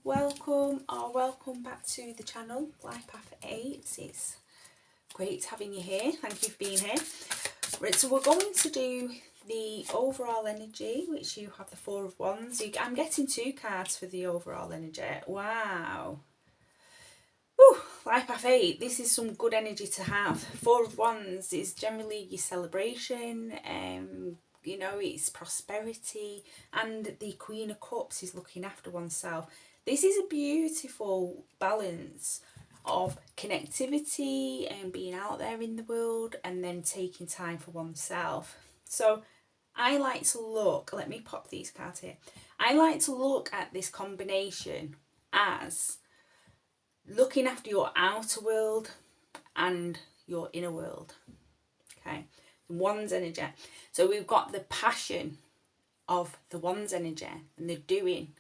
welcome or welcome back to the channel Life Path 8. It's great having you here. Thank you for being here. Right, so we're going to do the overall energy, which you have the Four of Wands. I'm getting 2 cards for the overall energy. Wow. Whew, Life Path 8, this is some good energy to have. Four of Wands is generally your celebration, you know, it's prosperity, and the Queen of Cups is looking after oneself. This is a beautiful balance of connectivity and being out there in the world and then taking time for oneself. So I like to look, let me pop these cards here. I like to look at this combination as looking after your outer world and your inner world. Okay, the Wands energy. So we've got the passion of the Wands energy and the doing,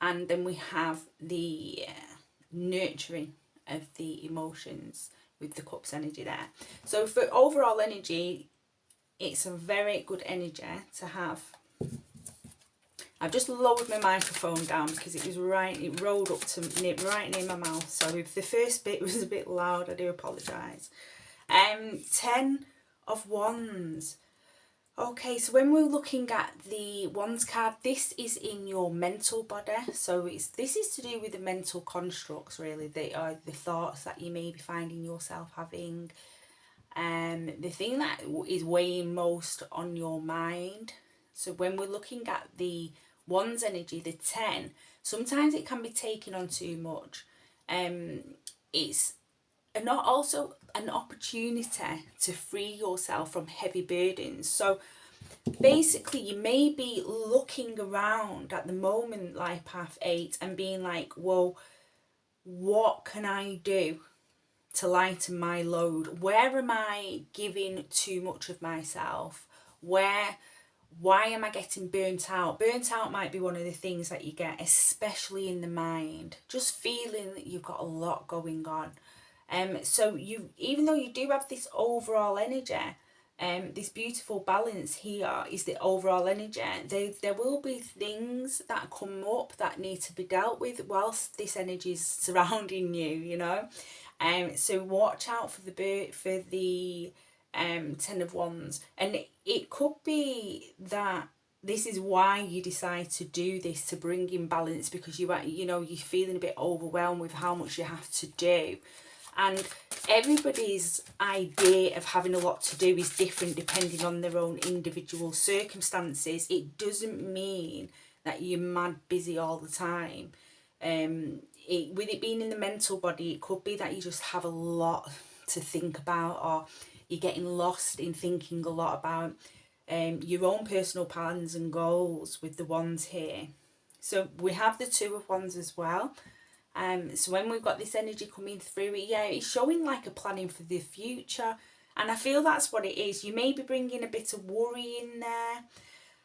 and then we have the nurturing of the emotions with the Cups energy there. So for overall energy, it's a very good energy to have. I've just lowered my microphone down because it rolled up to right near my mouth. So if the first bit was a bit loud, I do apologise. 10 of Wands. Okay, so when we're looking at the Wands card, this is in your mental body. So this is to do with the mental constructs, really. They are the thoughts that you may be finding yourself having. The thing that is weighing most on your mind. So when we're looking at the Wands energy, the 10, sometimes it can be taken on too much. It's not also an opportunity to free yourself from heavy burdens. So basically you may be looking around at the moment, Life Path 8, and being like, whoa, what can I do to lighten my load? Where am I giving too much of myself? Why am I getting burnt out? Burnt out might be one of the things that you get, especially in the mind. Just feeling that you've got a lot going on. So even though you do have this overall energy, this beautiful balance here is the overall energy. There will be things that come up that need to be dealt with whilst this energy is surrounding you, you know. So watch out for the 10 of Wands, and it could be that this is why you decide to do this, to bring in balance, because you're feeling a bit overwhelmed with how much you have to do. And everybody's idea of having a lot to do is different depending on their own individual circumstances. It doesn't mean that you're mad busy all the time. With it being in the mental body, it could be that you just have a lot to think about, or you're getting lost in thinking a lot about your own personal plans and goals with the Wands here. So we have the Two of Wands as well. So when we've got this energy coming through, it's showing like a planning for the future. And I feel that's what it is. You may be bringing a bit of worry in there,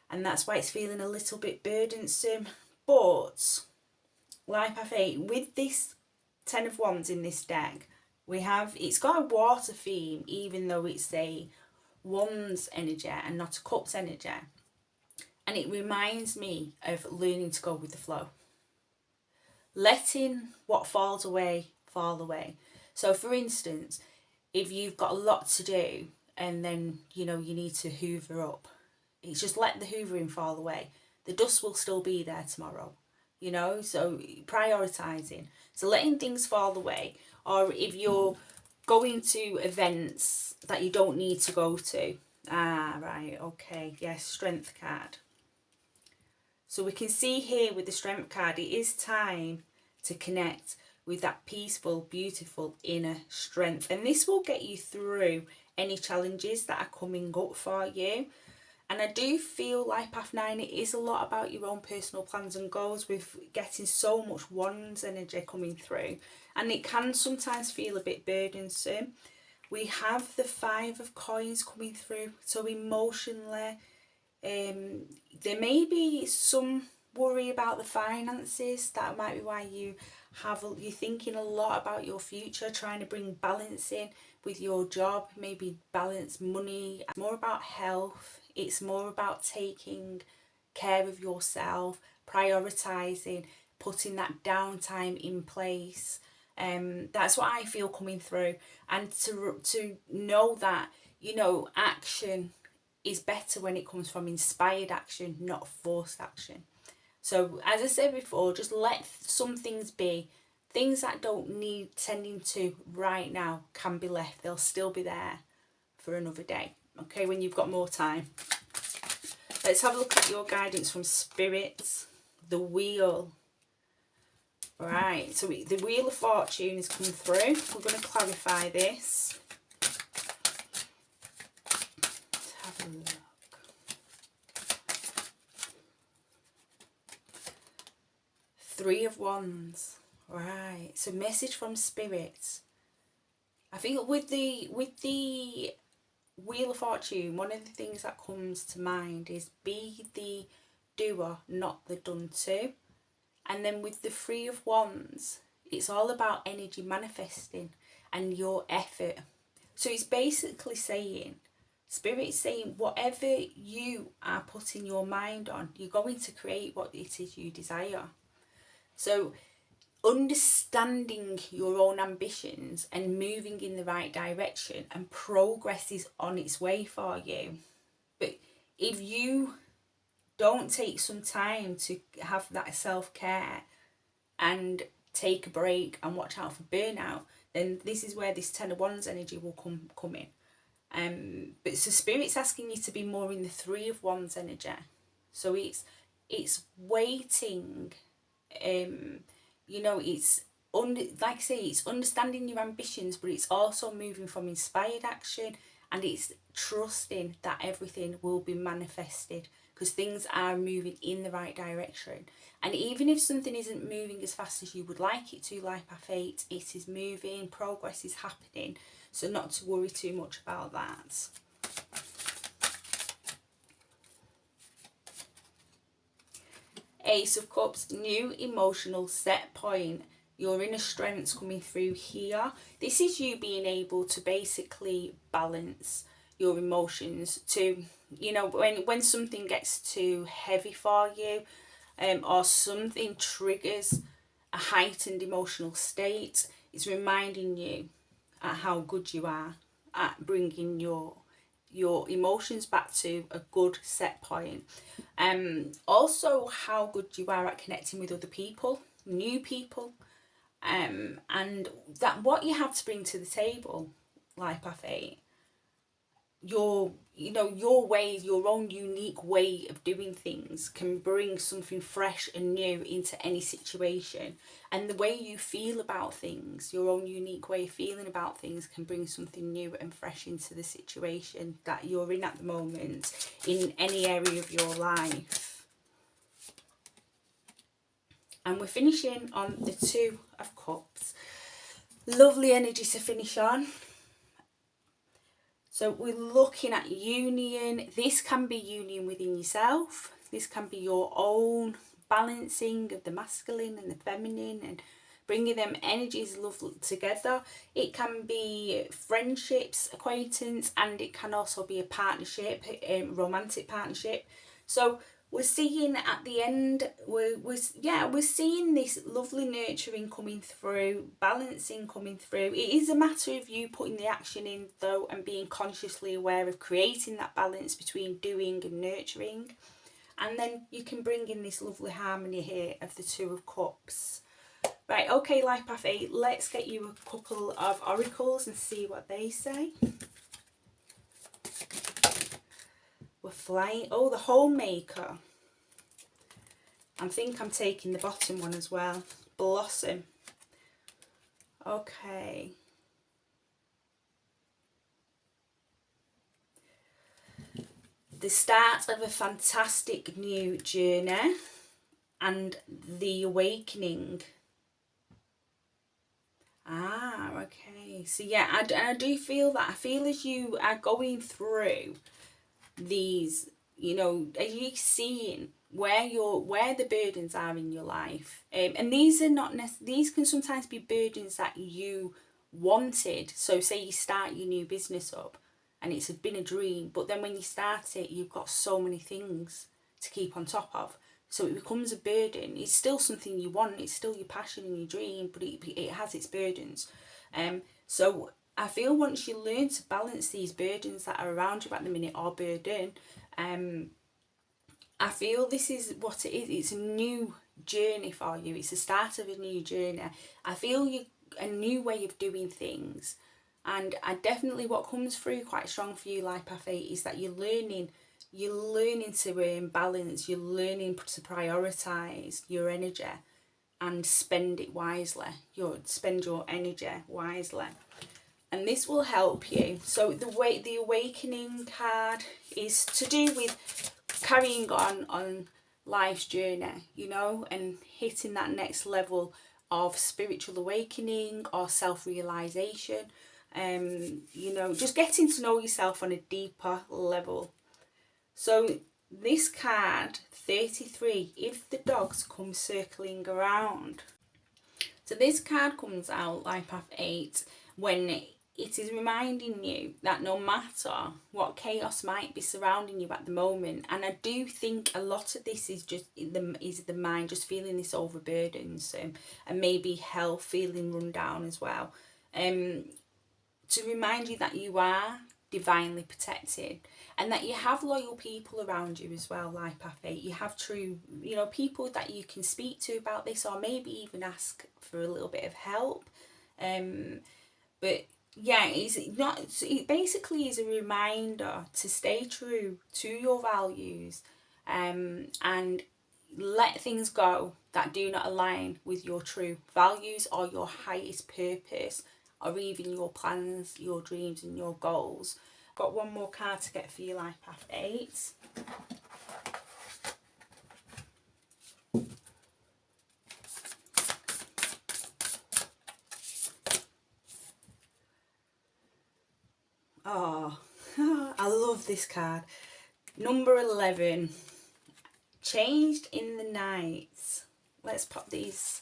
and that's why it's feeling a little bit burdensome. But Life Path 8, with this 10 of Wands in this deck, it's got a water theme, even though it's a Wands energy and not a Cups energy. And it reminds me of learning to go with the flow. Letting what falls away fall away. So for instance, if you've got a lot to do and then you need to hoover up, it's just let the hoovering fall away. The dust will still be there tomorrow, so prioritizing. So letting things fall away. Or if you're going to events that you don't need to go to, right, okay, yes, Strength card. So we can see here with the Strength card, it is time to connect with that peaceful, beautiful inner strength. And this will get you through any challenges that are coming up for you. And I do feel like Path 9, it is a lot about your own personal plans and goals, with getting so much Wands energy coming through. And it can sometimes feel a bit burdensome. We have the 5 of Coins coming through. So emotionally, there may be some worry about the finances. That might be why you're thinking a lot about your future, trying to bring balance in with your job, maybe balance money. It's more about health. It's more about taking care of yourself, prioritizing, putting that downtime in place. That's what I feel coming through. And to know that, you know, action is better when it comes from inspired action, not forced action. So as I said before, just let some things be. Things that don't need tending to right now can be left. They'll still be there for another day. Okay, when you've got more time. Let's have a look at your guidance from Spirit. The Wheel. Right, so the Wheel of Fortune is coming through. We're going to clarify this. Let's have a look. Three of Wands. Right, so message from Spirit. I think with the Wheel of Fortune, one of the things that comes to mind is be the doer, not the done to. And then with the Three of Wands, it's all about energy manifesting and your effort. So it's basically saying, Spirit's saying, whatever you are putting your mind on, you're going to create what it is you desire. So understanding your own ambitions and moving in the right direction, and progress is on its way for you. But if you don't take some time to have that self-care and take a break and watch out for burnout, then this is where this Ten of Wands energy will come in. But so Spirit's asking you to be more in the Three of Wands energy. So it's waiting. You know, it's like I say, it's understanding your ambitions, but it's also moving from inspired action, and it's trusting that everything will be manifested, because things are moving in the right direction. And even if something isn't moving as fast as you would like it to, Life Path 8, it is moving, progress is happening, so not to worry too much about that. Ace of Cups, new emotional set point. Your inner strength's coming through here. This is you being able to basically balance your emotions to, you know, when something gets too heavy for you, or something triggers a heightened emotional state, it's reminding you at how good you are at bringing your emotions back to a good set point. Also how good you are at connecting with other people, new people, and that what you have to bring to the table, Life Path 8, your ways, your own unique way of doing things can bring something fresh and new into any situation. And the way you feel about things, your own unique way of feeling about things, can bring something new and fresh into the situation that you're in at the moment in any area of your life. And we're finishing on the Two of Cups. Lovely energy to finish on. So we're looking at union. This can be union within yourself. This can be your own balancing of the masculine and the feminine and bringing them energies lovely together. It can be friendships, acquaintance, and it can also be a partnership, romantic partnership. So we're seeing at the end, we're seeing this lovely nurturing coming through, balancing coming through. It is a matter of you putting the action in though, and being consciously aware of creating that balance between doing and nurturing. And then you can bring in this lovely harmony here of the Two of Cups. Right, okay, Life Path 8, let's get you a couple of oracles and see what they say. We're flying. Oh, the Homemaker. I think I'm taking the bottom one as well. Blossom. Okay. The start of a fantastic new journey and the awakening. Ah, okay. So yeah, I do feel that. I feel as you are going through these, you know, are you seeing where the burdens are in your life? And these are not these can sometimes be burdens that you wanted. So say you start your new business up and it's been a dream, but then when you start it, you've got so many things to keep on top of. So it becomes a burden. It's still something you want, it's still your passion and your dream, but it has its burdens. So I feel once you learn to balance these burdens that are around you at the minute, or burden, I feel this is what it is. It's a new journey for you. It's the start of a new journey. I feel a new way of doing things. And definitely what comes through quite strong for you, Life Path 8, is that you're learning to balance, you're learning to prioritise your energy and spend it wisely. Spend your energy wisely. And this will help you. So the Awakening card is to do with carrying on life's journey, and hitting that next level of spiritual awakening or self-realization. Just getting to know yourself on a deeper level. So this card 33, if the dogs come circling around. So this card comes out, Life Path 8, when it is reminding you that no matter what chaos might be surrounding you at the moment, and I do think a lot of this is just the mind just feeling this overburdened, and maybe health feeling run down as well, to remind you that you are divinely protected and that you have loyal people around you as well, Life Path 8. You have true, people that you can speak to about this, or maybe even ask for a little bit of help. But yeah, it basically is a reminder to stay true to your values, and let things go that do not align with your true values or your highest purpose, or even your plans, your dreams and your goals. Got one more card to get for you, Life Path 8. Oh, I love this card. Number 11. Changed in the night. Let's pop these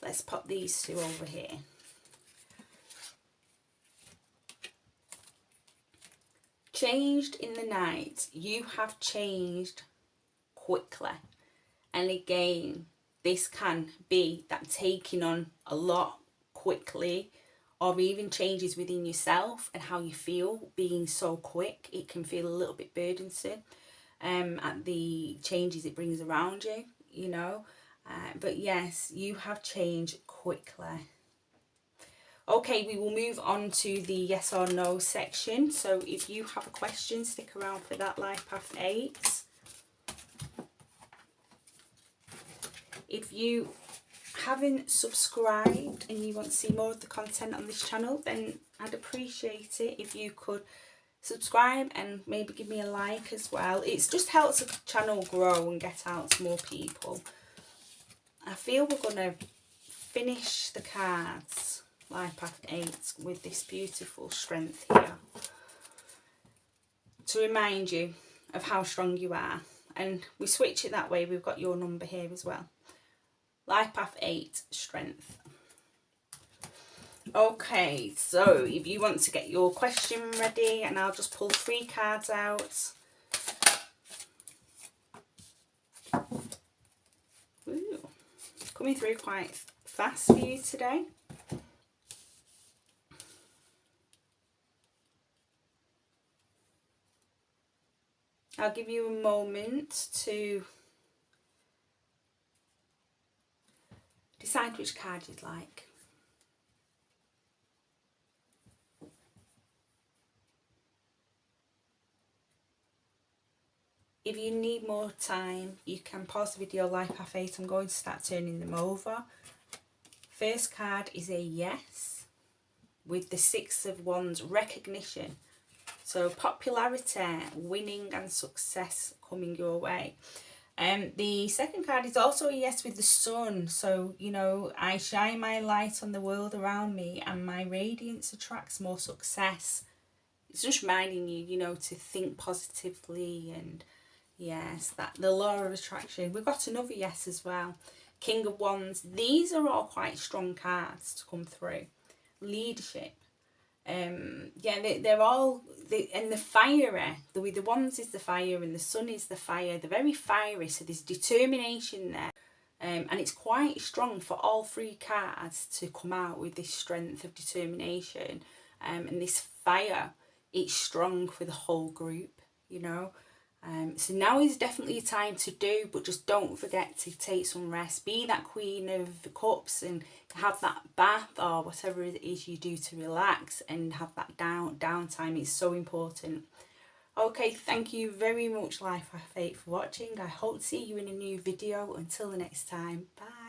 two over here. Changed in the night. You have changed quickly. And again, this can be that taking on a lot quickly, or even changes within yourself and how you feel being so quick. It can feel a little bit burdensome at the changes it brings around you, but yes, you have changed quickly. Okay, we will move on to the yes or no section. So if you have a question, stick around for that, Life Path 8. If you haven't subscribed and you want to see more of the content on this channel, then I'd appreciate it if you could subscribe and maybe give me a like as well. It just helps the channel grow and get out to more people. I feel we're going to finish the cards, Life Path 8, with this beautiful strength here, to remind you of how strong you are. And we switch it that way, we've got your number here as well. Life Path 8, strength. Okay, so if you want to get your question ready, and I'll just pull 3 cards out. Ooh, coming through quite fast for you today. I'll give you a moment to decide which card you'd like. If you need more time, you can pause the video, Life Path 8. I'm going to start turning them over. First card is a yes, with the 6 of Wands, recognition. So popularity, winning and success coming your way. The second card is also a yes, with the sun. So, I shine my light on the world around me and my radiance attracts more success. It's just reminding you, to think positively, and yes, that the law of attraction. We've got another yes as well. King of Wands. These are all quite strong cards to come through. Leadership. Yeah, they're all, and the fire, the ones is the fire and the sun is the fire. They're very fiery, so there's determination there. And it's quite strong for all three cards to come out with this strength of determination, and this fire. It's strong for the whole group, you know. So now is definitely a time to do, but just don't forget to take some rest. Be that Queen of the Cups and have that bath or whatever it is you do to relax and have that downtime. It's so important. Okay, thank you very much, Life After 8, for watching. I hope to see you in a new video. Until the next time, bye.